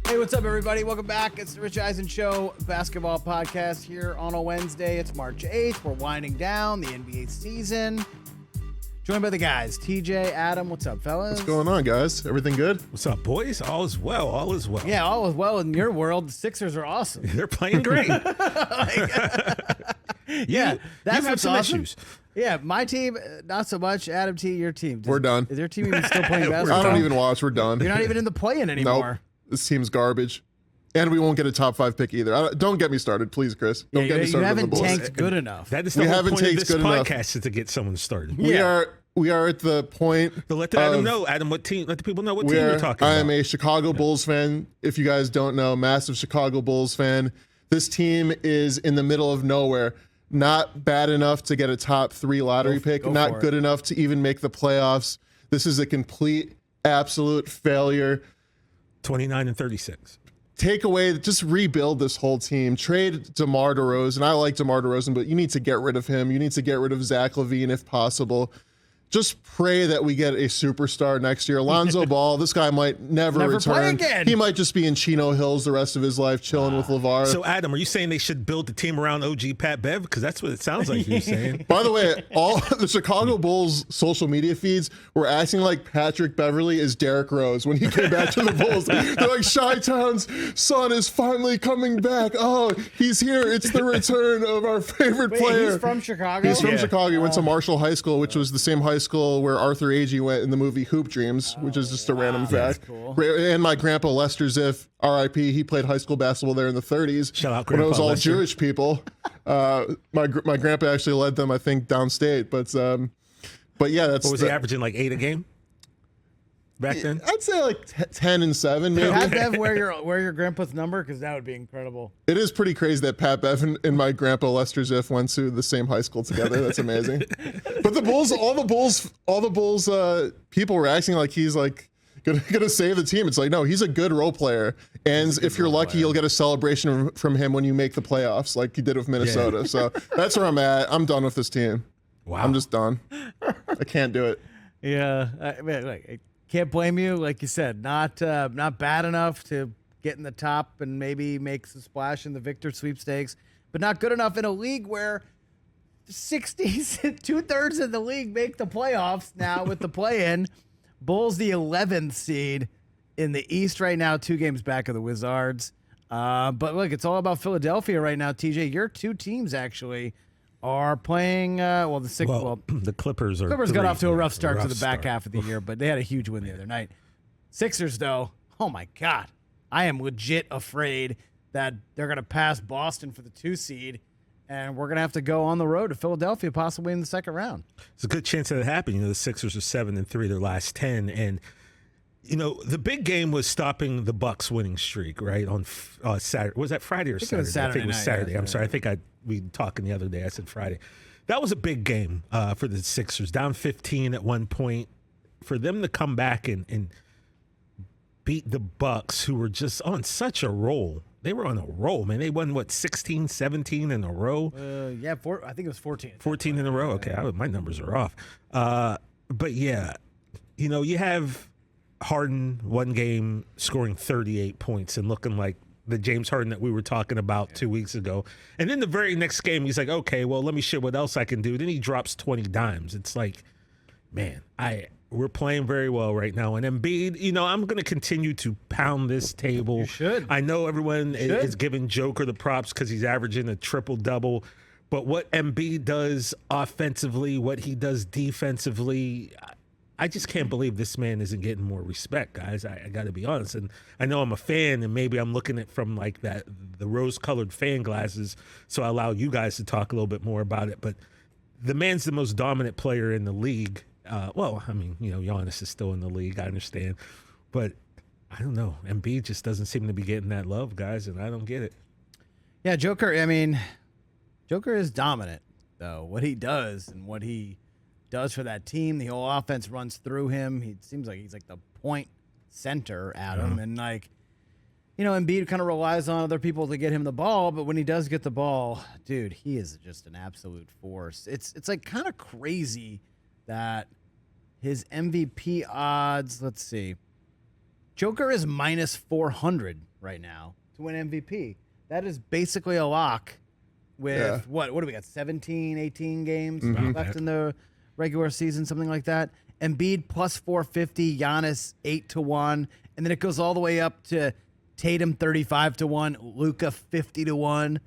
Hey, what's up, everybody? Welcome back. It's the Rich Eisen Show basketball podcast here on a Wednesday. It's March 8th. We're winding down the NBA season. Joined by the guys, TJ, Adam. What's up, fellas? What's going on, guys? Everything good? What's up, boys? All is well. All is well. Yeah, all is well in your world. The Sixers are awesome. They're playing great. Yeah, that's you have what's some awesome. issues. Yeah, my team, not so much. Adam T, your team. We're done. Is your team even still playing basketball? I don't even watch. We're done. You're not even in the play-in anymore. Nope. This team's garbage. And we won't get a top 5 pick either. Don't get me started, please, Chris. Don't get me started. You haven't on the Bulls. tanked good enough. That is the We whole haven't point of tanked this good enough. podcast is to get someone started. We are at the point. So let Adam know, Adam, what team? Let the people know what team you're talking I about. am a Chicago Bulls fan. If you guys don't know, massive Chicago Bulls fan. This team is in the middle of nowhere. Not bad enough to get a top 3 lottery pick. Not good enough to even make the playoffs. This is a complete, absolute failure. 29 and 36. Take away, just rebuild this whole team. Trade DeMar DeRozan. I like DeMar DeRozan, but you need to get rid of him. You need to get rid of Zach LaVine if possible. Just pray that we get a superstar next year. Alonzo Ball, this guy might never play return. again. He might just be in Chino Hills the rest of his life, chilling with LeVar. So, Adam, are you saying they should build the team around OG Pat Bev? Because that's what it sounds like you're saying. By the way, all the Chicago Bulls social media feeds were acting like Patrick Beverly is Derrick Rose when he came back to the Bulls. They're like, Chi-Town's son is finally coming back. Oh, he's here. It's the return of our favorite player. He's from Chicago? He's from Chicago. He went to Marshall High School, which was the same high school where Arthur Agee went in the movie Hoop Dreams, which is just a random fact. Cool. And my grandpa Lester Ziff, R.I.P., he played high school basketball there in the 30s. Shout out when it was Grandpa all Lester. Jewish people. My grandpa actually led them, I think, downstate. But yeah, that's What was he averaging, like 8 a game back then? I'd say like 10 and 7, maybe. Have Bev wear your grandpa's number, because that would be incredible. It is pretty crazy that Pat Bev and my grandpa Lester Ziff went to the same high school together. That's amazing. But the Bulls, all the Bulls people were acting like he's like gonna save the team. It's like, no, he's a good role player, and if you're lucky, you'll get a celebration from him when you make the playoffs, like you did with Minnesota. Yeah. So that's where I'm at. I'm done with this team. Wow. I'm just done. I can't do it. Yeah, I can't blame you. Like you said, not bad enough to get in the top and maybe make some splash in the Victor sweepstakes, but not good enough in a league where 2/3 of the league make the playoffs now with the play-in. Bulls the 11th seed in the East right now, 2 games back of the Wizards. But look, it's all about Philadelphia right now. TJ, your 2 teams actually are playing. The Clippers are. Clippers got off to a rough start to the back start. half of the year, but they had a huge win the other night. Sixers, though, oh my God, I am legit afraid that they're going to pass Boston for the 2 seed, and we're going to have to go on the road to Philadelphia, possibly in the second round. It's a good chance of that happening. The Sixers are 7-3 their last 10, and the big game was stopping the Bucks winning streak, right, on Saturday. Was that Friday or Saturday? I think it was Saturday. Yeah. I'm sorry. I think we talking the other day. I said Friday. That was a big game for the Sixers, down 15 at one point. For them to come back and beat the Bucks, who were just on such a roll. They were on a roll, man. They won, 16, 17 in a row? I think it was 14. 14 in a row? Okay, my numbers are off. But, yeah, you have Harden, one game, scoring 38 points and looking like the James Harden that we were talking about 2 weeks ago. And then the very next game, he's like, okay, well, let me show what else I can do. Then he drops 20 dimes. It's like, man, we're playing very well right now. And Embiid, I'm going to continue to pound this table. You should. I know everyone is giving Joker the props because he's averaging a triple-double. But what Embiid does offensively, what he does defensively, I just can't believe this man isn't getting more respect, guys. I got to be honest. And I know I'm a fan, and maybe I'm looking at it from like the rose-colored fan glasses, so I allow you guys to talk a little bit more about it. But the man's the most dominant player in the league. Giannis is still in the league, I understand. But I don't know. Embiid just doesn't seem to be getting that love, guys, and I don't get it. Yeah, Joker is dominant, though. What he does and what he does for that team, the whole offense runs through him. He seems like he's like the point center, Adam. And Embiid kind of relies on other people to get him the ball, but when he does get the ball, dude, he is just an absolute force. It's like kind of crazy that his MVP odds, let's see. Joker is minus 400 right now to win MVP. That is basically a lock with what do we got? 17, 18 games left in the regular season, something like that. Embiid plus 450, Giannis 8-1, and then it goes all the way up to Tatum 35-1, Luka 50-1,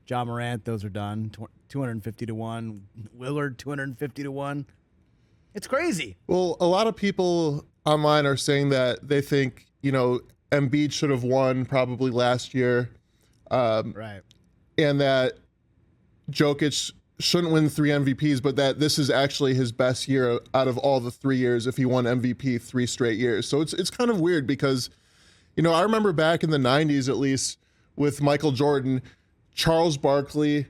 Ja Morant, those are done 250-1, Lillard 250-1. It's crazy. Well, a lot of people online are saying that they think, Embiid should have won probably last year. Right. And that Jokic shouldn't win 3 MVPs, but that this is actually his best year out of all the 3 years if he won MVP 3 straight years. So it's kind of weird because, I remember back in the 90s, at least, with Michael Jordan, Charles Barkley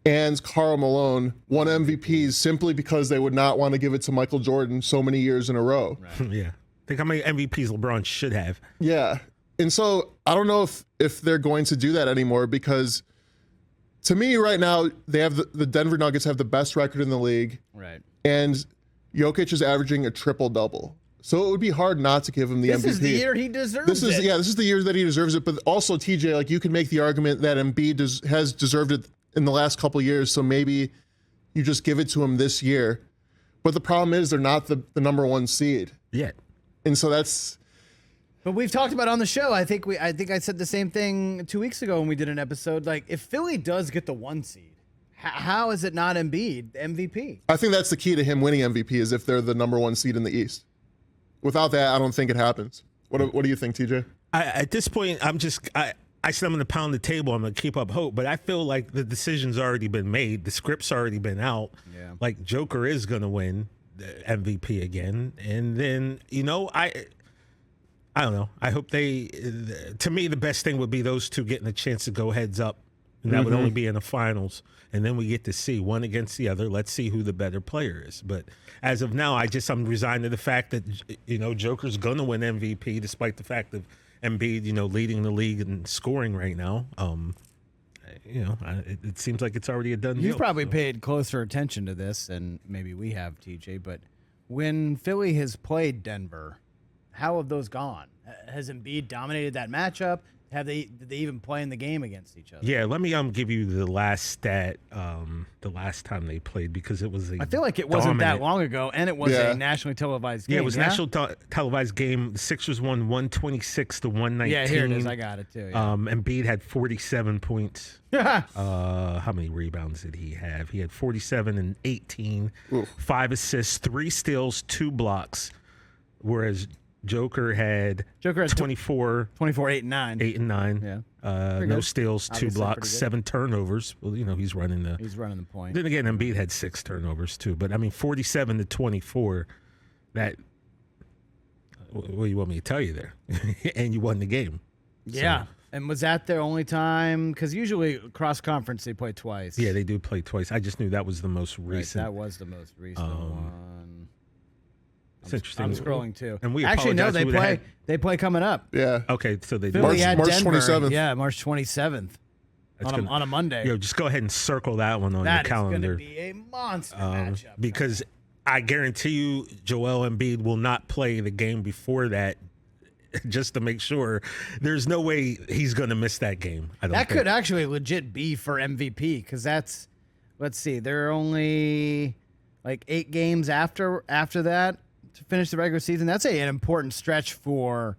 and Karl Malone won MVPs simply because they would not want to give it to Michael Jordan so many years in a row. Right. Yeah. Think how many MVPs LeBron should have. Yeah. And so I don't know if they're going to do that anymore because to me right now, they have the Denver Nuggets have the best record in the league. Right. And Jokic is averaging a triple-double. So it would be hard not to give him the MVP. This is the year he deserves it. Yeah, this is the year that he deserves it. But also, TJ, like you can make the argument that Embiid has deserved it in the last couple of years. So maybe you just give it to him this year. But the problem is they're not the number 1 seed yet. And so that's. But we've talked about on the show. I think I said the same thing 2 weeks ago when we did an episode. Like, if Philly does get the 1 seed, how is it not Embiid MVP? I think that's the key to him winning MVP is if they're the number 1 seed in the East. Without that, I don't think it happens. What do you think, TJ? At this point, I said I'm going to pound the table. I'm going to keep up hope, but I feel like the decision's already been made. The script's already been out. Yeah. Like Joker is going to win the MVP again, and then I don't know. I hope to me, the best thing would be those two getting a chance to go heads up. And that would only be in the finals. And then we get to see one against the other. Let's see who the better player is. But as of now, I'm resigned to the fact that, Joker's going to win MVP despite the fact of Embiid, leading the league in scoring right now. It seems like it's already a done deal. You've probably paid closer attention to this than maybe we have, TJ. But when Philly has played Denver, how have those gone? Has Embiid dominated that matchup? Did they even play in the game against each other? Yeah, let me give you the last stat, the last time they played because it was I feel like it wasn't that long ago, and it was a nationally televised game. Yeah, it was a national televised game. The Sixers won 126-119. Yeah, here it is. I got it too. Yeah. Embiid had 47 points. How many rebounds did he have? He had 47 and 18, 5 assists, 3 steals, 2 blocks, whereas Joker had 24, 8 and 9. 8 and 9. Yeah. No steals, obviously 2 blocks, 7 turnovers. Well, he's running the point. Then again, Embiid had 6 turnovers too. But 47-24. That. What do you want me to tell you there? And you won the game. Yeah. So, and was that their only time? Because usually cross conference they play twice. Yeah, they do play twice. I just knew that was the most recent. Right, that was the most recent one. It's interesting. I'm scrolling too. And we actually no, they play coming up. Yeah. Okay, so they do. March Denver. 27th. Yeah, March 27th. On a Monday. Just go ahead and circle that one on your calendar. That is going to be a monster matchup. Because I guarantee you, Joel Embiid will not play the game before that, just to make sure. There's no way he's going to miss that game. That could actually legit be for MVP because that's. Let's see, there are only like 8 games after that to finish the regular season. That's an important stretch for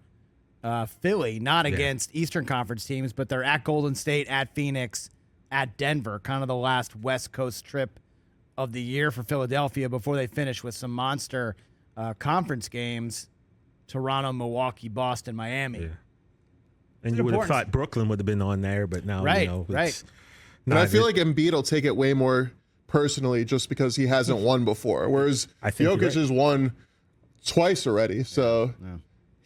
Philly, not against Eastern Conference teams, but they're at Golden State, at Phoenix, at Denver, kind of the last West Coast trip of the year for Philadelphia before they finish with some monster conference games, Toronto, Milwaukee, Boston, Miami. Yeah. And you would have thought Brooklyn would have been on there, but now, right. And I feel like Embiid will take it way more personally just because he hasn't won before, whereas Jokic has won twice already. So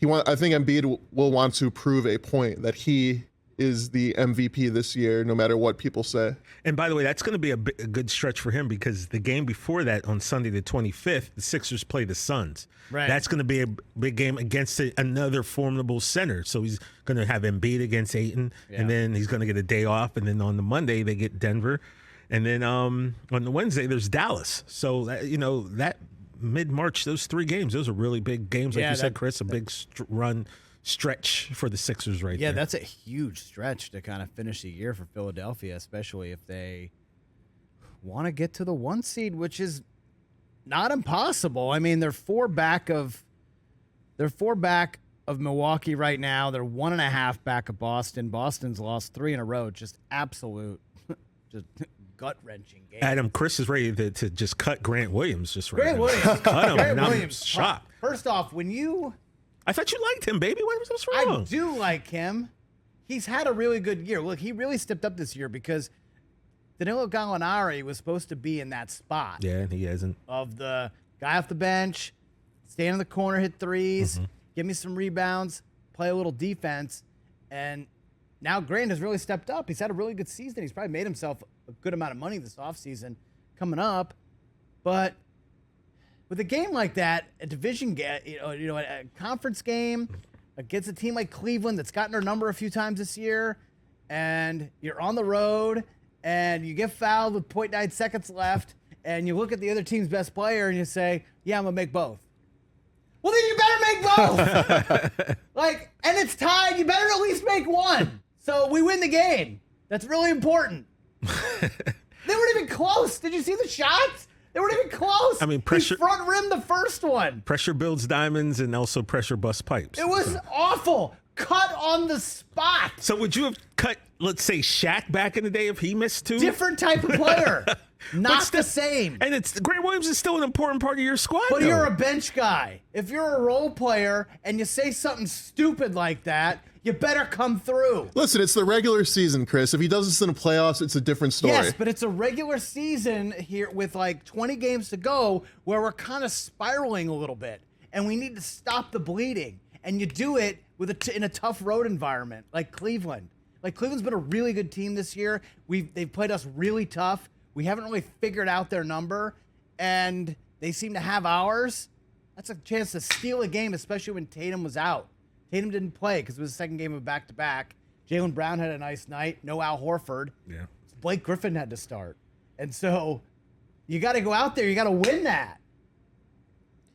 I think Embiid will want to prove a point that he is the MVP this year, no matter what people say. And by the way, that's going to be a good stretch for him because the game before that on Sunday the 25th, the Sixers play the Suns. Right. That's going to be a big game against another formidable center. So he's going to have Embiid against Ayton, and then he's going to get a day off. And then on the Monday, they get Denver. And then on the Wednesday, there's Dallas. So, that mid-March, those 3 games, those are really big games. Like you said, Chris, a big run stretch for the Sixers right Yeah, there. that's a huge stretch to kind of finish the year for Philadelphia, especially if they want to get to the 1 seed, which is not impossible. I mean, they're four back of Milwaukee right now. They're 1.5 back of Boston. Boston's lost 3 in a row. Just absolute, just gut-wrenching game. Adam, Chris is ready to just cut Grant Williams just right Grant now. Williams. Cut him, Grant and I'm Williams. shocked. First off, I thought you liked him, baby. What's I wrong? do like him. He's had a really good year. Look, he really stepped up this year because Danilo Gallinari was supposed to be in that spot Yeah, he hasn't. of the guy off the bench, stand in the corner, hit threes, give me some rebounds, play a little defense. And now Grant has really stepped up. He's had a really good season. He's probably made himself a good amount of money this offseason coming up. But with a game like that, a division game, a conference game against a team like Cleveland that's gotten their number a few times this year, and you're on the road and you get fouled with 0.9 seconds left, and you look at the other team's best player and you say, yeah, I'm going to make both. Well, then you better make both. And it's tied. You better at least make one. So we win the game. That's really important. They weren't even close. Did you see the shots? They weren't even close. I mean, pressure. He front rimmed the first one. Pressure builds diamonds and also pressure busts pipes. It was awful. Cut on the spot. So would you have cut, let's say, Shaq back in the day if he missed 2? Different type of player. Not the same. And Grant Williams is still an important part of your squad. But though. you're a bench guy. If you're a role player and you say something stupid like that, you better come through. Listen, it's the regular season, Chris. If he does this in the playoffs, it's a different story. Yes, but it's a regular season here with like 20 games to go where we're kind of spiraling a little bit, and we need to stop the bleeding. And you do it with in a tough road environment like Cleveland. Like Cleveland's been a really good team this year. They've played us really tough. We haven't really figured out their number, and they seem to have ours. That's a chance to steal a game, especially when Tatum was out. Tatum didn't play because it was the second game of back-to-back. Jaylen Brown had a nice night. No Al Horford. Yeah. Blake Griffin had to start. And so you got to go out there. You got to win that.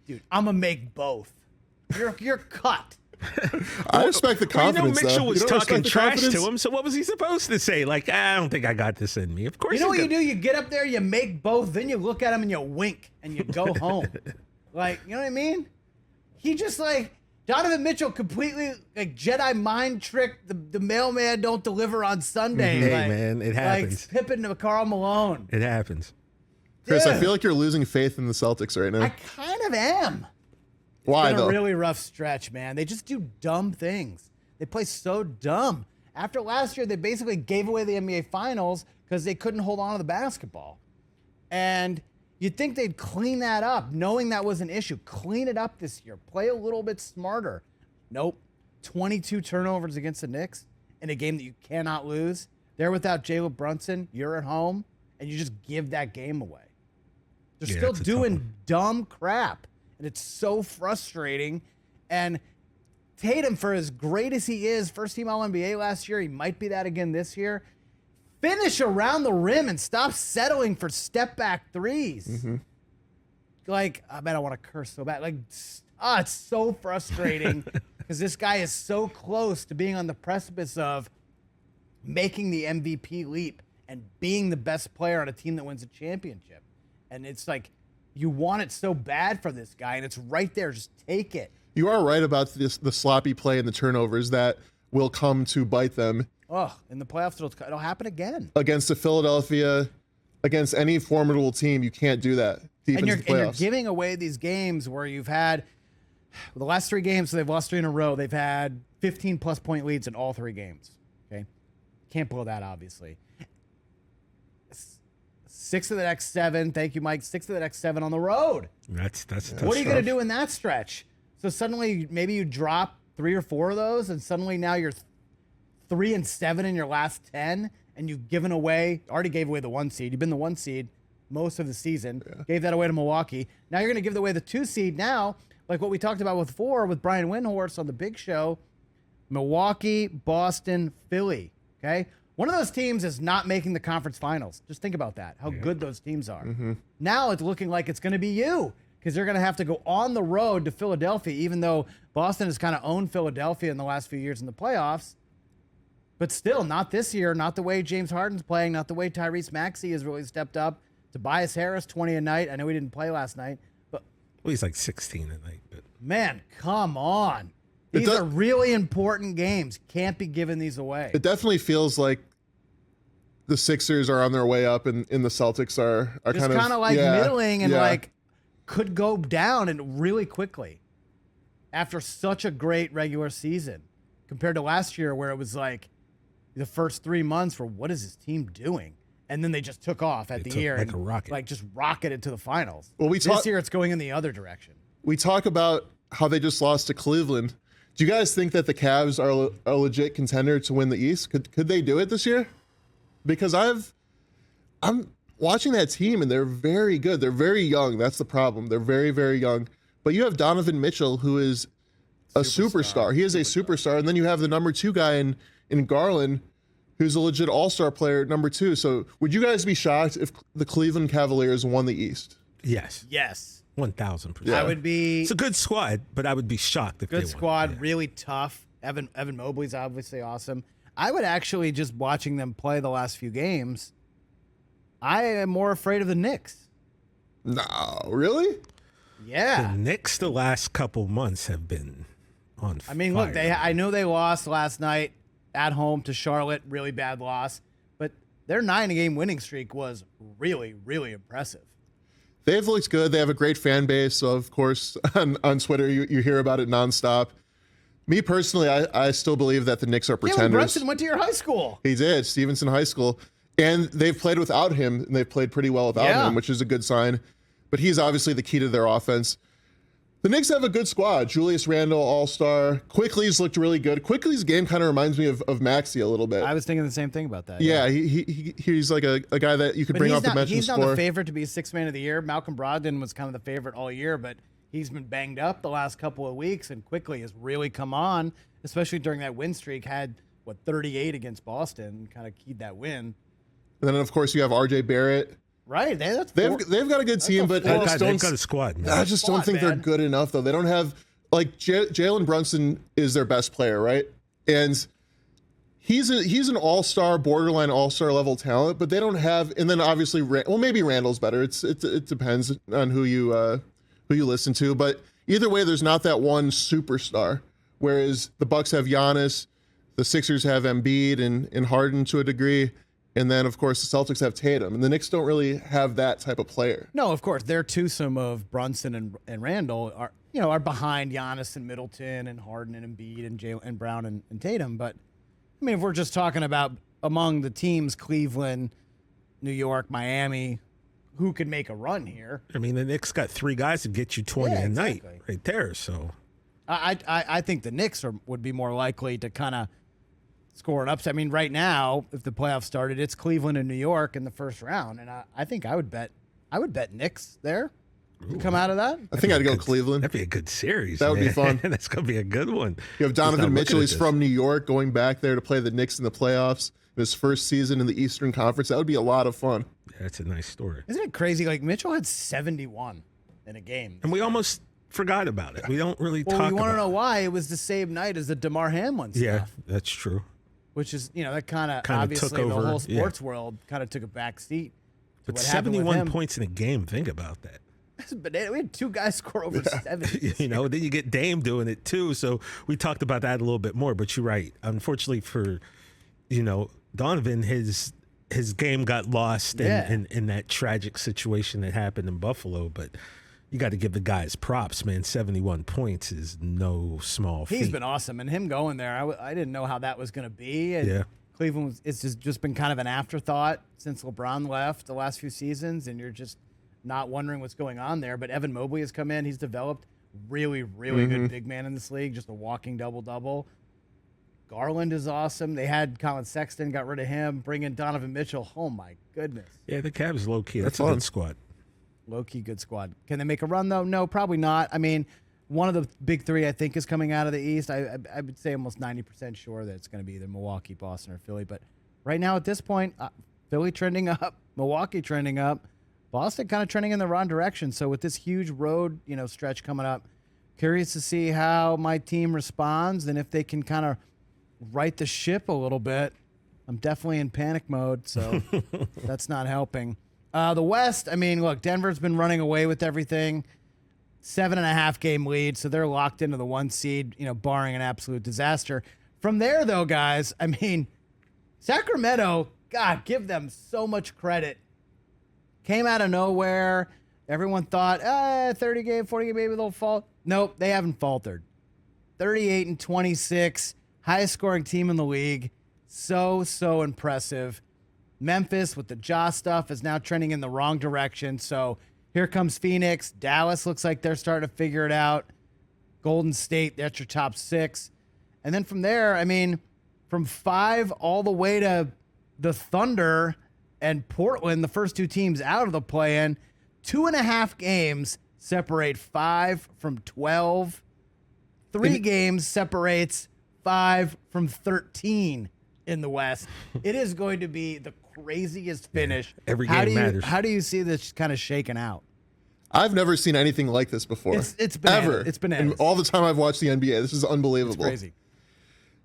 Dude, I'm going to make both. You're cut. I respect the confidence, Mitchell though. was You don't talking respect the trash to confidence? him, so what was he supposed to say? Like, I don't think I got this in me. Of course You know what he's you do? You get up there, you make both, then you look at him and you wink and you go home. Like, you know what I mean? He just Donovan Mitchell completely Jedi mind tricked the mailman don't deliver on Sunday. Hey, man, it happens. Like Pippen to Karl Malone. It happens. Chris, I Dude. feel like you're losing faith in the Celtics right now. I kind of am. Why, It's been though? a really rough stretch, man. They just do dumb things. They play so dumb. After last year, they basically gave away the NBA Finals because they couldn't hold on to the basketball. And you'd think they'd clean that up, knowing that was an issue. Clean it up this year. Play a little bit smarter. Nope. 22 turnovers against the Knicks in a game that you cannot lose. They're without Jalen Brunson. You're at home, and you just give that game away. They're Yeah, still it's a tough doing one. dumb crap, and it's so frustrating. And Tatum, for as great as he is, first team All-NBA last year, he might be that again this year. Finish around the rim and stop settling for step-back threes. Mm-hmm. I bet I want to curse so bad. It's so frustrating because this guy is so close to being on the precipice of making the MVP leap and being the best player on a team that wins a championship. And it's like, you want it so bad for this guy, and it's right there. Just take it. You are right about the sloppy play and the turnovers that will come to bite them Oh, in the playoffs, it'll happen again. against the Philadelphia, against any formidable team. You can't do that deep And into you're, the and you're playoffs. giving away these games where you've had the last 3 games, so they've lost 3 in a row. They've had 15-plus point leads in all 3 games. Okay, can't blow that, obviously. 6 of the next 7. Thank you, Mike. 6 of the next 7 on the road. That's a tough What are you going to stuff. do in that stretch? So suddenly, maybe you drop 3 or 4 of those, and suddenly now you're 3 and 7 in your last 10, and you've given away. Already gave away the 1 seed. You've been the 1 seed most of the season. Yeah. Gave that away to Milwaukee. Now you're going to give away the 2 seed. Now, like what we talked about before with Brian Windhorst on the Big Show, Milwaukee, Boston, Philly. Okay. One of those teams is not making the conference finals. Just think about that, how good those teams are. Mm-hmm. Now it's looking like it's going to be you because they're going to have to go on the road to Philadelphia, even though Boston has kind of owned Philadelphia in the last few years in the playoffs. But still, not this year, not the way James Harden's playing, not the way Tyrese Maxey has really stepped up. Tobias Harris, 20 a night. I know he didn't play last night, but Well, he's like 16 a night. But man, come on. These are really important games. Can't be giving these away. It definitely feels like the Sixers are on their way up, and the Celtics are just kind of like middling and like could go down and really quickly after such a great regular season compared to last year where it was like the first 3 months were, what is this team doing? And then they just took off at the year like and a rocket. like just rocketed to the finals. Well, this year it's going in the other direction. We talk about how they just lost to Cleveland. Do you guys think that the Cavs are a legit contender to win the East? Could they do it this year? Because I'm watching that team and they're very good. They're very young. That's the problem. They're very, very young. But you have Donovan Mitchell, who is a superstar. He is a superstar. And then you have the number 2 guy in Garland, who's a legit all-star player, number 2. So would you guys be shocked if the Cleveland Cavaliers won the East? yes. Yes. 1,000%. I would be It's a good squad, but I would be shocked if they good won. squad, Yeah. really tough. Evan Mobley's obviously awesome. I would actually, just watching them play the last few games, I am more afraid of the Knicks. No, really? Yeah. The Knicks the last couple months have been on fire. I mean, look, I know they lost last night at home to Charlotte, really bad loss, but their 9-game winning streak was really, really impressive. They've looked good. They have a great fan base. So, of course, on Twitter, you hear about it nonstop. Me personally, I still believe that the Knicks are pretenders. Jalen Brunson went to your high school. He did, Stevenson High School. And they've played without him, and they've played pretty well without him, which is a good sign. But he's obviously the key to their offense. The Knicks have a good squad. Julius Randle, all-star. Quickly's looked really good. Quickly's game kind of reminds me of Maxey a little bit. I was thinking the same thing about that. Yeah, he's like a guy that you could bring off the bench and he's score. not the favorite to be 6th man of the year. Malcolm Brogdon was kind of the favorite all year, but he's been banged up the last couple of weeks, and Quickly has really come on, especially during that win streak. Had, 38 against Boston, kind of keyed that win. And then, of course, you have R.J. Barrett. Right. They've got a good team, but I just they've got a squad, man. I just don't think they're good enough, though. They don't have, like, Jalen Brunson is their best player, right? And he's an all-star, borderline all-star level talent, but they don't have, and then obviously, maybe Randall's better. It depends on who you listen to, but either way, there's not that one superstar. Whereas the Bucks have Giannis, the Sixers have Embiid and Harden to a degree. And then, of course, the Celtics have Tatum. And the Knicks don't really have that type of player. No, of course. Their twosome of Brunson and Randall are behind Giannis and Middleton and Harden and Embiid and and Brown and Tatum. But, I mean, if we're just talking about among the teams, Cleveland, New York, Miami, who could make a run here? I mean, the Knicks got 3 guys to get you 20 a night right there. So I think the Knicks would be more likely to kind of score an upset. I mean, right now, if the playoffs started, it's Cleveland and New York in the first round, and I think I would bet Knicks there to come out of that. I think I'd go Cleveland. That'd be a good series. That would be fun. That's gonna be a good one. You have Donovan Mitchell. He's from New York, going back there to play the Knicks in the playoffs in his first season in the Eastern Conference. That would be a lot of fun. Yeah, that's a nice story. Isn't it crazy? Like, Mitchell had 71 in a game, and we almost forgot about it. We don't really talk about it. Well, you want to know why? It was the same night as the DeMar Hamlin stuff. Yeah, that's true. Which is, that kind of Kinda obviously took over, the whole sports world kind of took a back seat. But 71 points in a game, think about that. But we had 2 guys score over 70. Then you get Dame doing it too. So we talked about that a little bit more, but you're right. Unfortunately for, Donovan, his game got lost in that tragic situation that happened in Buffalo. But you got to give the guys props, man. 71 points is no small feat. He's been awesome. And him going there, I didn't know how that was going to be. And Cleveland, it's just been kind of an afterthought since LeBron left the last few seasons. And you're just not wondering what's going on there. But Evan Mobley has come in. He's developed really, really good big man in this league. Just a walking double-double. Garland is awesome. They had Colin Sexton, got rid of him. Bring in Donovan Mitchell. Oh, my goodness. Yeah, the Cavs low-key. That's a fun. good squad. Low-key good squad. Can they make a run, though? No, probably not. I mean, one of the big 3, I think, is coming out of the East. I would say almost 90% sure that it's going to be either Milwaukee, Boston, or Philly. But right now, at this point, Philly trending up, Milwaukee trending up, Boston kind of trending in the wrong direction. So with this huge road, stretch coming up, curious to see how my team responds and if they can kind of right the ship a little bit. I'm definitely in panic mode, so that's not helping. The West, look, Denver's been running away with everything. 7.5 game lead, so they're locked into the 1 seed, barring an absolute disaster. From there, though, guys, Sacramento, God, give them so much credit. Came out of nowhere. Everyone thought, 30 game, 40 game, maybe they'll fall. Nope, they haven't faltered. 38-26, highest scoring team in the league. So impressive. Memphis with the jaw stuff is now trending in the wrong direction. So here comes Phoenix. Dallas looks like they're starting to figure it out. Golden State, that's your top 6. And then from there, from 5 all the way to the Thunder and Portland, the first 2 teams out of the play-in, 2.5 games separate 5 from 12. 3 games separates 5 from 13 in the West. It is going to be the craziest finish. Every game matters. How do you see this kind of shaking out? I've never seen anything like this before. It's bananas. Ever. It's bananas. And all the time I've watched the NBA, this is unbelievable. It's crazy.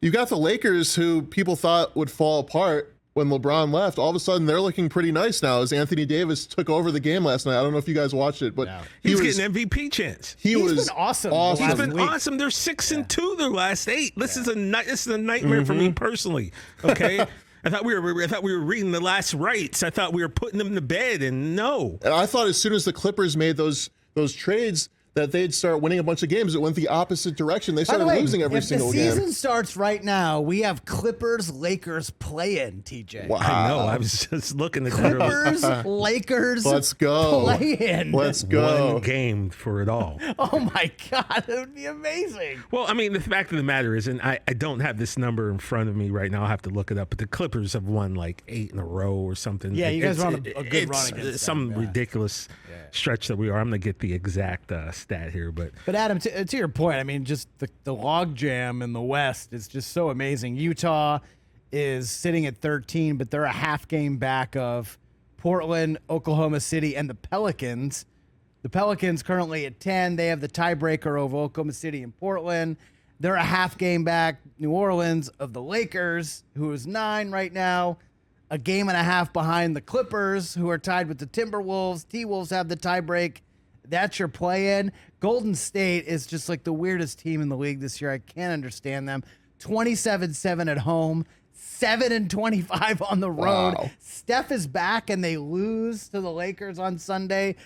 You got the Lakers, who people thought would fall apart when LeBron left. All of a sudden, they're looking pretty nice now as Anthony Davis took over the game last night. I don't know if you guys watched it, but he's getting MVP chance. He's been awesome. He's been awesome. They're 6-2 their last 8. This is a nightmare for me personally. Okay. I thought we were reading the last rites. I thought we were putting them to bed, and no. And I thought as soon as the Clippers made those trades that they'd start winning a bunch of games. It went the opposite direction. They started losing every single game. If the season starts right now, we have Clippers-Lakers play-in, TJ. Wow. I know. I was just looking at Clippers-Lakers Let's go. play-in. Let's go. One game for it all. Oh, my God. That would be amazing. Well, the fact of the matter is, and I don't have this number in front of me right now. I'll have to look it up. But the Clippers have won like 8 in a row or something. Yeah, you guys are on a good run against some ridiculous stretch that we are. I'm going to get the exact stat here. But Adam, to your point, just the log jam in the West is just so amazing. Utah is sitting at 13, but they're a half game back of Portland, Oklahoma City, and the Pelicans. The Pelicans currently at 10. They have the tiebreaker over Oklahoma City and Portland. They're a half game back, New Orleans, of the Lakers, who is 9 right now. A game and a half behind the Clippers, who are tied with the Timberwolves. T-Wolves have the tiebreak. That's your play-in. Golden State is just like the weirdest team in the league this year. I can't understand them. 27-7 at home, 7-25 on the road. Wow. Steph is back, and they lose to the Lakers on Sunday.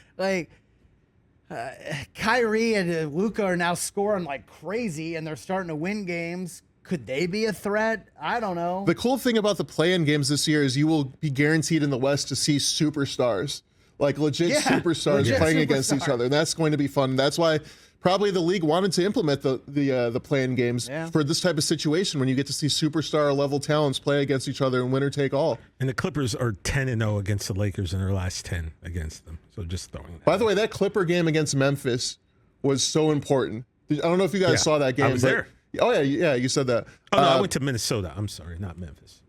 Kyrie and Luka are now scoring like crazy, and they're starting to win games. Could they be a threat? I don't know. The cool thing about the play-in games this year is you will be guaranteed in the West to see superstars. Like legit superstars playing against each other. And that's going to be fun. That's why probably the league wanted to implement the play-in games for this type of situation when you get to see superstar level talents play against each other and winner take all. And the Clippers are 10-0 against the Lakers in their last 10 against them. So just throwing that. By the way, that Clipper game against Memphis was so important. I don't know if you guys saw that game. I was there. Oh yeah, you said that. Oh no, I went to Minnesota. I'm sorry, not Memphis.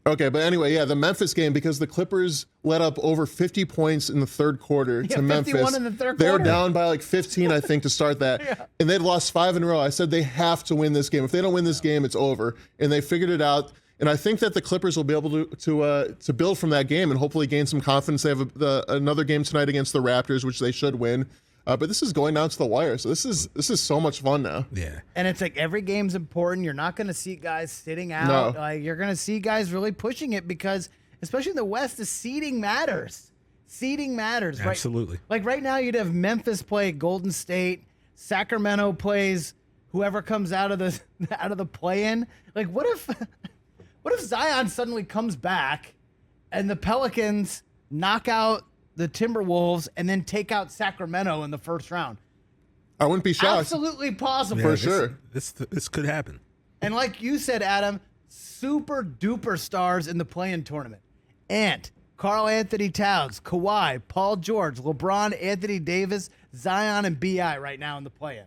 Okay, but anyway, the Memphis game, because the Clippers let up over 50 points in the third quarter to Memphis. 51 in the third they were quarter. down by like 15, I think, to start that. And they'd lost 5 in a row. I said they have to win this game. If they don't win this game, it's over. And they figured it out. And I think that the Clippers will be able to build from that game and hopefully gain some confidence. They have another game tonight against the Raptors, which they should win. But this is going down to the wire, so this is so much fun now. Yeah, and it's like every game's important. You're not going to see guys sitting out. No. Like you're going to see guys really pushing it because, especially in the West, the seeding matters. Seeding matters, right? Absolutely. Like right now, you'd have Memphis play Golden State. Sacramento plays whoever comes out of the play-in. Like what if Zion suddenly comes back and the Pelicans knock out the Timberwolves and then take out Sacramento in the first round? I wouldn't be shocked. Absolutely possible. For sure. This could happen. And like you said, Adam, super duper stars in the play-in tournament. Ant, Karl Anthony Towns, Kawhi, Paul George, LeBron, Anthony Davis, Zion, and B.I. right now in the play-in.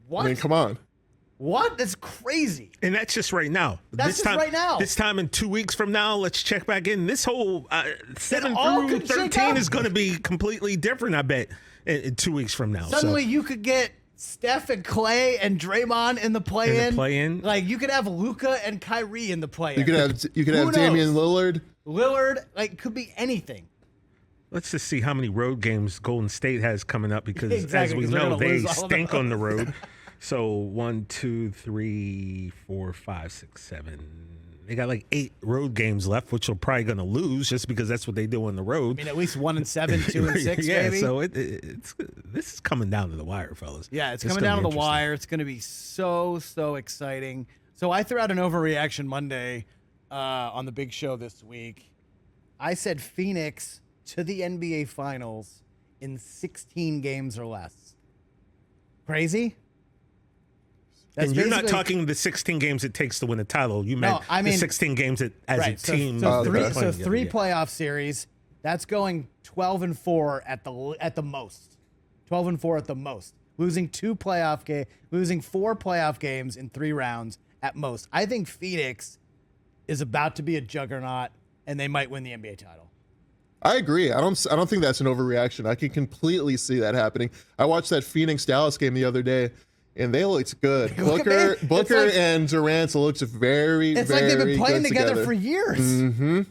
What? I mean, come on. What? That's crazy. And that's just right now. That's just right now. This time in 2 weeks from now, let's check back in. This whole 7 all through could shake 13 up. is going to be completely different, I bet, in 2 weeks from now. Suddenly So, you could get Steph and Clay and Draymond in the play-in. Like, you could have Luka and Kyrie in the play-in. You could have Damian Lillard. Lillard, like, could be anything. let's just see how many road games Golden State has coming up because, Exactly, as we 'cause they're know, gonna they lose all of stink those. on the road. So 1, 2, 3, 4, 5, 6, 7. They got like 8 road games left, which they're probably going to lose just because that's what they do on the road. I mean, at least 1-7, 2-6, yeah, maybe. so it's this is coming down to the wire, fellas. Yeah, it's coming down to the wire. It's going to be so exciting. So I threw out an overreaction Monday on the big show this week. I said Phoenix to the NBA Finals in 16 games or less. Crazy? And you're not basically- talking the 16 games it takes to win a title. You meant I mean, the 16 games as a team. So, they're three, playing so together, three yeah. playoff series. That's going 12-4 at the most. 12-4 at the most. Losing 4 playoff games in 3 rounds at most. I think Phoenix is about to be a juggernaut, and they might win the NBA title. I agree. I don't think that's an overreaction. I can completely see that happening. I watched that Phoenix Dallas game the other day, and they looked good. Booker like- and Durant looked very, It's very like they've been playing good together for years. Mm-hmm.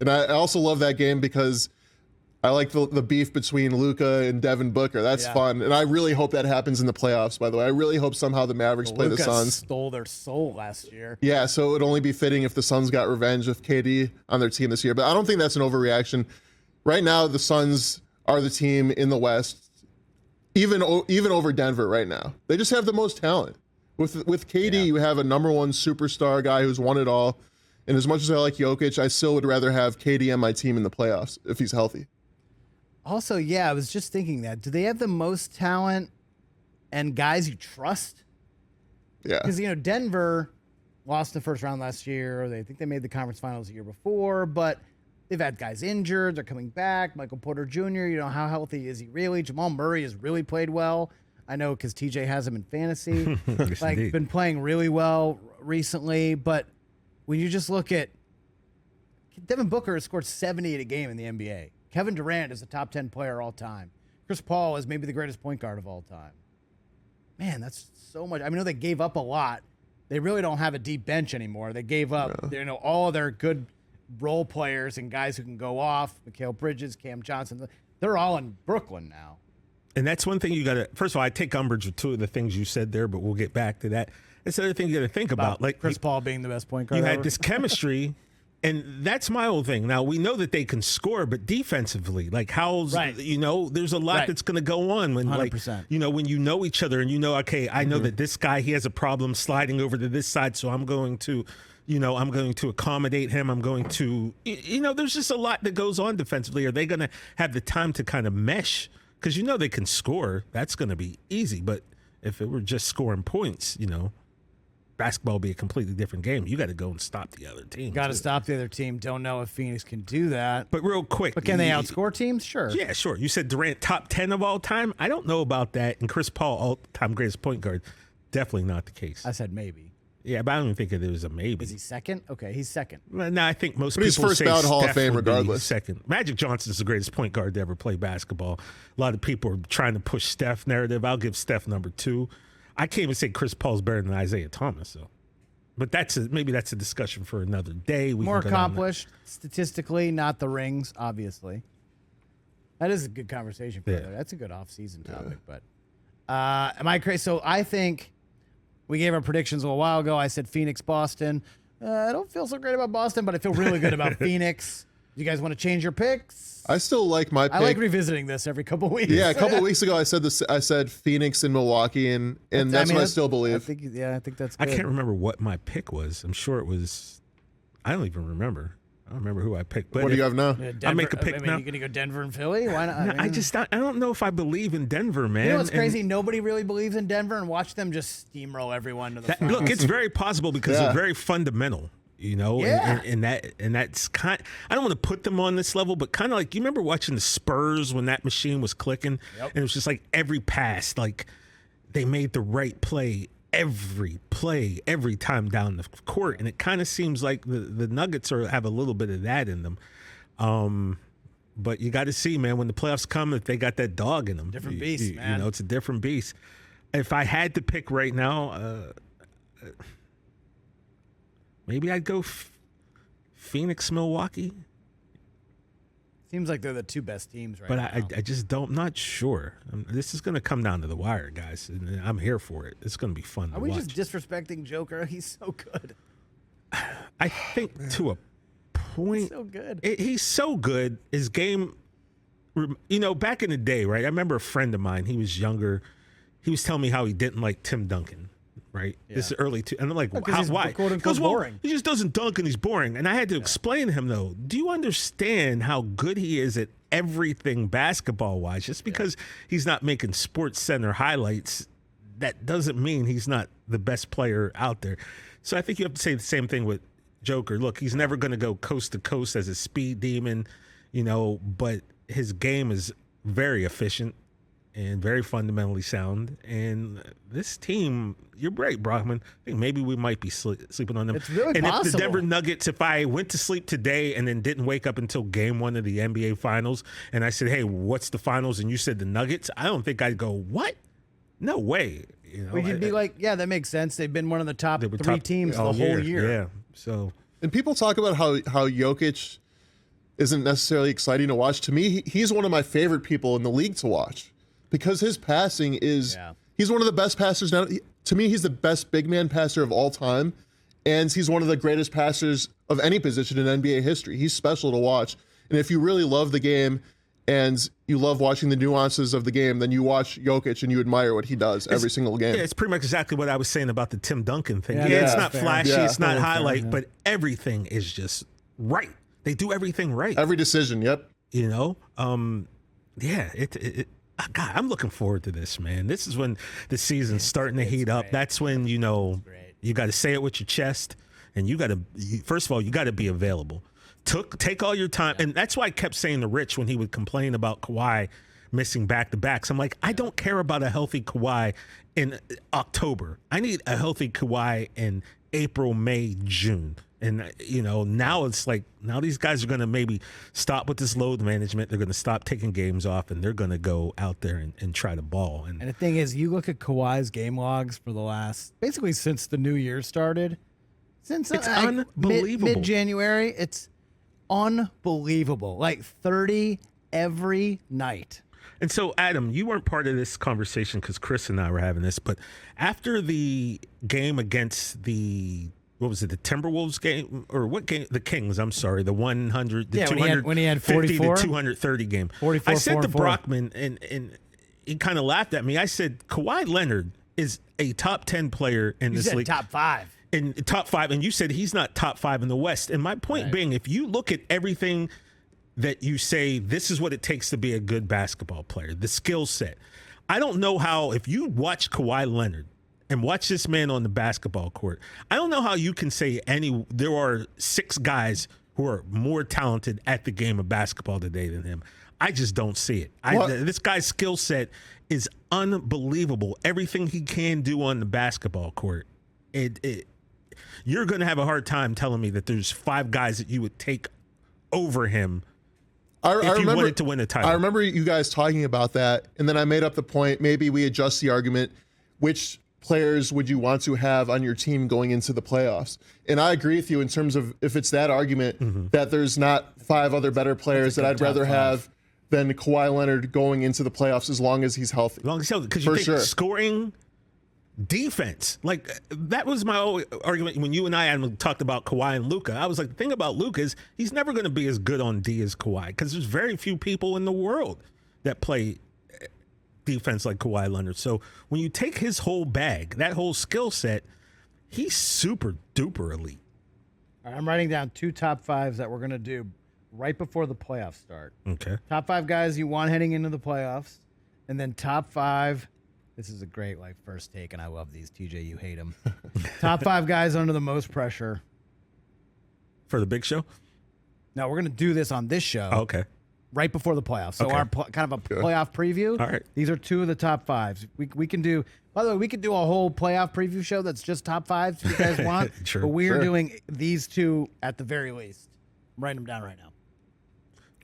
And I also love that game because I like the beef between Luka and Devin Booker. That's fun. And I really hope that happens in the playoffs, by the way. I really hope somehow the Mavericks play the Luka Suns. stole their soul last year. Yeah, so it would only be fitting if the Suns got revenge with KD on their team this year. But I don't think that's an overreaction. Right now, the Suns are the team in the West, even over Denver right now. They just have the most talent. With KD, you have a number 1 superstar guy who's won it all. And as much as I like Jokic, I still would rather have KD on my team in the playoffs if he's healthy. Also, yeah, I was just thinking that. Do they have the most talent and guys you trust? Yeah. Because, Denver lost the first round last year. I think they made the conference finals the year before, but they've had guys injured. They're coming back. Michael Porter Jr., how healthy is he really? Jamal Murray has really played well. I know because TJ has him in fantasy. Yes, indeed. Been playing really well recently. But when you just look at Devin Booker has scored 70 a game in the NBA. Kevin Durant is a top 10 player all time. Chris Paul is maybe the greatest point guard of all time. Man, that's so much. I know they gave up a lot. They really don't have a deep bench anymore. They gave up, all of their good role players and guys who can go off. Mikal Bridges, Cam Johnson. They're all in Brooklyn now. And that's one thing you got to, first of all, I take umbrage with 2 of the things you said there, but we'll get back to that. That's the other thing you got to think about. Like Chris Paul being the best point guard you ever. had this chemistry, and that's my whole thing. Now, we know that they can score, but defensively, like Howell's, Right. there's a lot Right. that's going to go on when, 100%. when you know each other and okay, I know that this guy, he has a problem sliding over to this side, so I'm going to, I'm going to accommodate him. I'm going to, there's just a lot that goes on defensively. Are they going to have the time to kind of mesh? Because they can score. That's going to be easy. But if it were just scoring points, basketball would be a completely different game. You got to go and stop the other team. Got to stop the other team. Don't know if Phoenix can do that. But real quick. But can they outscore teams? Sure. Yeah, sure. You said Durant top 10 of all time. I don't know about that. And Chris Paul, all-time greatest point guard. Definitely not the case. I said maybe. Yeah, but I don't even think it was a maybe. Is he second? Okay, he's second. No, I think most But he's people first say ballot Hall of Steph Fame would be regardless. second. Magic Johnson's the greatest point guard to ever play basketball. A lot of people are trying to push Steph narrative. I'll give Steph number 2. I can't even say Chris Paul's better than Isaiah Thomas, though. But maybe that's a discussion for another day. We More can go down that. accomplished statistically, not the rings, obviously. That is a good conversation for that. That's a good off-season topic. But am I crazy? So I think we gave our predictions a little while ago. I said Phoenix, Boston. I don't feel so great about Boston, but I feel really good about Phoenix. You guys want to change your picks? I still like my pick. I like revisiting this every couple weeks. Yeah, a couple weeks ago I said this. I said Phoenix and Milwaukee, and that's what I still believe. I think that's I good. can't remember what my pick was. I'm sure it was. I don't even remember. I don't remember who I picked. But What do you have now? Denver, I'll make a pick now. You're going to go Denver and Philly? Why not? I don't know if I believe in Denver, man. You know what's And crazy? Nobody really believes in Denver, and watch them just steamroll everyone to the finals. look, it's very possible because Yeah. they're very fundamental, Yeah. and that's kind. I don't want to put them on this level, but kind of like you remember watching the Spurs when that machine was clicking, and it was just like every pass, like they made the right play every play, every time down the court, and it kind of seems like the Nuggets have a little bit of that in them. But you got to see, man, when the playoffs come, if they got that dog in them. Different beast, man. You know, it's a different beast. If I had to pick right now, maybe I'd go Phoenix, Milwaukee. Seems like they're the two best teams right but now. I just don't, I'm not sure. This is going to come down to the wire, guys, and I'm here for it. It's going to be fun to Are we watch. just disrespecting Joker? He's so good. I think to a point. He's so good. He's so good. His game, you know, back in the day, right? I remember a friend of mine, he was younger. He was telling me how he didn't like Tim Duncan, right? Yeah. This is early, and I'm like, he's why? quote, He unquote, goes, well, boring. he just doesn't dunk and he's boring. And I had to explain to him, though, do you understand how good he is at everything basketball-wise? Just because he's not making Sports Center highlights, that doesn't mean he's not the best player out there. So I think you have to say the same thing with Joker. Look, he's never going to go coast to coast as a speed demon, you know, but his game is very efficient and very fundamentally sound. And this team, you're right, Brockman. I think maybe we might be sleeping on them. It's really and possible. if the Denver Nuggets, if I went to sleep today and then didn't wake up until game 1 of the NBA Finals, and I said, hey, what's the finals? And you said the Nuggets, I don't think I'd go, what? No way. You know, Well, you'd be like, yeah, that makes sense. They've been one of the top they were three top teams the all whole year. Yeah. So And people talk about how Jokic isn't necessarily exciting to watch. To me, he's one of my favorite people in the league to watch because his passing is he's one of the best passers now. To me, he's the best big man passer of all time, and he's one of the greatest passers of any position in NBA history. He's special to watch. And if you really love the game and you love watching the nuances of the game, then you watch Jokic and you admire what he does every single game. yeah, it's pretty much exactly what I was saying about the Tim Duncan thing. Yeah, Yeah, it's that's not fair. flashy, Yeah. it's not Totally fair, highlight, yeah. but everything is just right. They do everything right. Every decision, yep. You know, yeah. God, I'm looking forward to this, man. This is when the season's starting to heat up. great. That's when you know great. you got to say it with your chest, and you got to. First of all, you got to be available. Take all your time, and that's why I kept saying to Rich when he would complain about Kawhi missing back-to-backs. I'm like, I don't care about a healthy Kawhi in October. I need a healthy Kawhi in April, May, June. And, you know, now it's like, now these guys are going to maybe stop with this load management. They're going to stop taking games off, and they're going to go out there and try to ball. And the thing is, you look at Kawhi's game logs for the last, basically since the new year started, since It's unbelievable. Mid-January, it's unbelievable. Like 30 every night. And so, Adam, you weren't part of this conversation because Chris and I were having this, but after the game against the, what was it, the Timberwolves game, or what game? The Kings, I'm sorry, the 100, the Yeah, 250 when he had 44? to 230 game. 44, I said to 4-4. Brockman, and he kind of laughed at me. I said, Kawhi Leonard is a top 10 player in You this said league. top 5. In top 5, and you said he's not top 5 in the West. And my point being, if you look at everything that you say, this is what it takes to be a good basketball player, the skill set. I don't know how, if you watch Kawhi Leonard and watch this man on the basketball court, I don't know how you can say there are 6 guys who are more talented at the game of basketball today than him. I just don't see it. This guy's skill set is unbelievable. Everything he can do on the basketball court, you're going to have a hard time telling me that there's 5 guys that you would take over him if you wanted to win a title. I remember you guys talking about that, and then I made up the point, maybe we adjust the argument, which players would you want to have on your team going into the playoffs? And I agree with you in terms of if it's that argument that there's not 5 other better players that I'd rather have than Kawhi Leonard going into the playoffs as long as he's healthy. As long as he's healthy, because you think scoring, defense, like that was my whole argument when you and I had talked about Kawhi and Luka. I was like, the thing about Luka is he's never going to be as good on D as Kawhi because there's very few people in the world that play defense like Kawhi Leonard. So when you take his whole bag, that whole skill set, he's super duper elite. All right, I'm writing down 2 top 5s that we're going to do right before the playoffs start. Okay. Top 5 guys you want heading into the playoffs, and then top 5. This is a great first take, and I love these. TJ, you hate them. Top 5 guys under the most pressure For the big show? No, we're going to do this on this show. Oh, okay. right before the playoffs. So Okay. our kind of a playoff preview. All right. These are two of the top fives. We can do. By the way, we could do a whole playoff preview show that's just top fives if you guys want. Sure. But we are Sure. doing these two at the very least. I'm writing them down right now.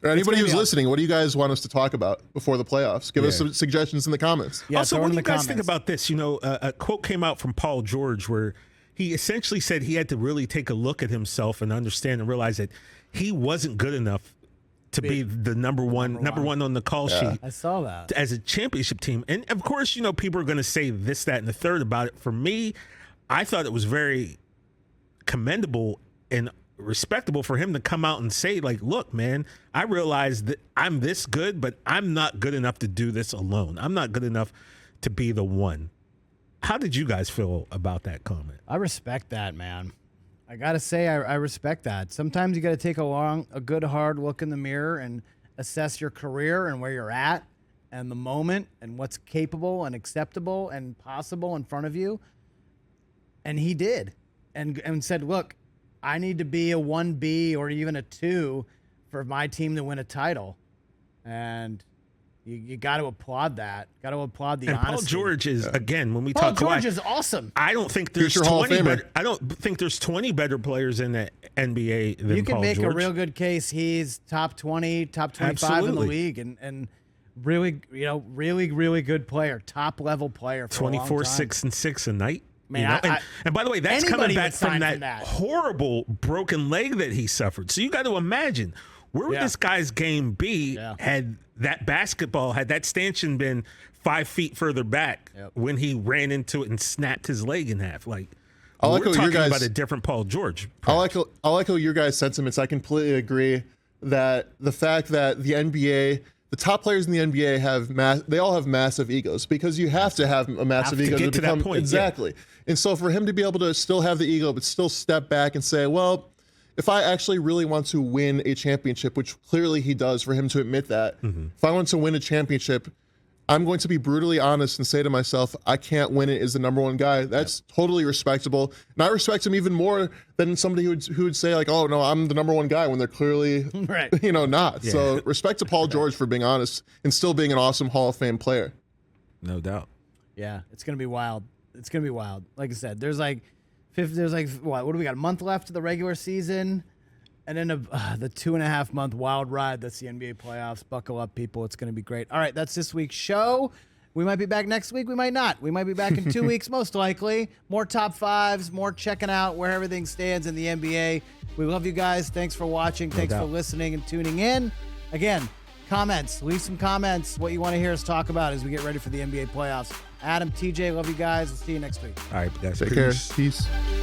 Anybody gonna who's be listening, what do you guys want us to talk about before the playoffs? Give us Yeah. some suggestions in the comments. Yeah, Also, throw it what in do you the guys think comments. about this? You know, a quote came out from Paul George where he essentially said he had to really take a look at himself and understand and realize that he wasn't good enough to be the number one on the call sheet I saw that. as a championship team. And of course, you know, people are going to say this, that, and the third about it. For me, I thought it was very commendable and respectable for him to come out and say, like, look, man, I realize that I'm this good, but I'm not good enough to do this alone. I'm not good enough to be the one. How did you guys feel about that comment? I respect that, man. I gotta say, I respect that. Sometimes you gotta take a good hard look in the mirror and assess your career and where you're at and the moment and what's capable and acceptable and possible in front of you. And he did, and said, look, I need to be a 1B or even a 2 for my team to win a title. And you got to applaud that. Got to applaud the And honesty. Paul George is, again, when we Paul talk George Kawhi, is awesome. I don't think there's Future Hall of 20 Famer. better, I don't think there's 20 better players in the NBA than You can Paul make George. a real good case. He's top 20, top 25 in Absolutely. the league, and really, really good player, top level player for a long 24, time. 6, and 6 a night. Man, You know? I- and by the way, that's coming anybody back would sign from that, from that. horrible broken leg that he suffered. So you got to imagine where would Yeah. this guy's game be Yeah. had that stanchion been 5 feet further back when he ran into it and snapped his leg in half. Like, I like we're how your talking guys- about a different Paul George. I like how your guys' sentiments. I completely agree that the fact that the NBA, the top players in the NBA they all have massive egos because you have to have a massive Have to ego get to that become point, yeah. exactly. And so for him to be able to still have the ego but still step back and say, well, if I actually really want to win a championship, which clearly he does, for him to admit that, if I want to win a championship, I'm going to be brutally honest and say to myself, I can't win it as the number one guy. That's totally respectable. And I respect him even more than somebody who would say, like, oh, no, I'm the number one guy when they're clearly, Right. not. Yeah. So respect to Paul George for being honest and still being an awesome Hall of Fame player. No doubt. Yeah, it's gonna be wild. It's gonna be wild. Like I said, there's like what do we got? A month left of the regular season, and then the 2.5 month wild ride. That's the NBA playoffs. Buckle up, people. It's gonna be great. All right, that's this week's show. We might be back next week. We might not. We might be back in 2 weeks, most likely. More top fives. More checking out where everything stands in the NBA. We love you guys. Thanks for watching. Thanks for doubt. listening and tuning in. Again, comments. Leave some comments. What you want to hear us talk about as we get ready for the NBA playoffs. Adam, TJ, love you guys. We'll see you next week. All right, guys. Take care. Peace. Peace.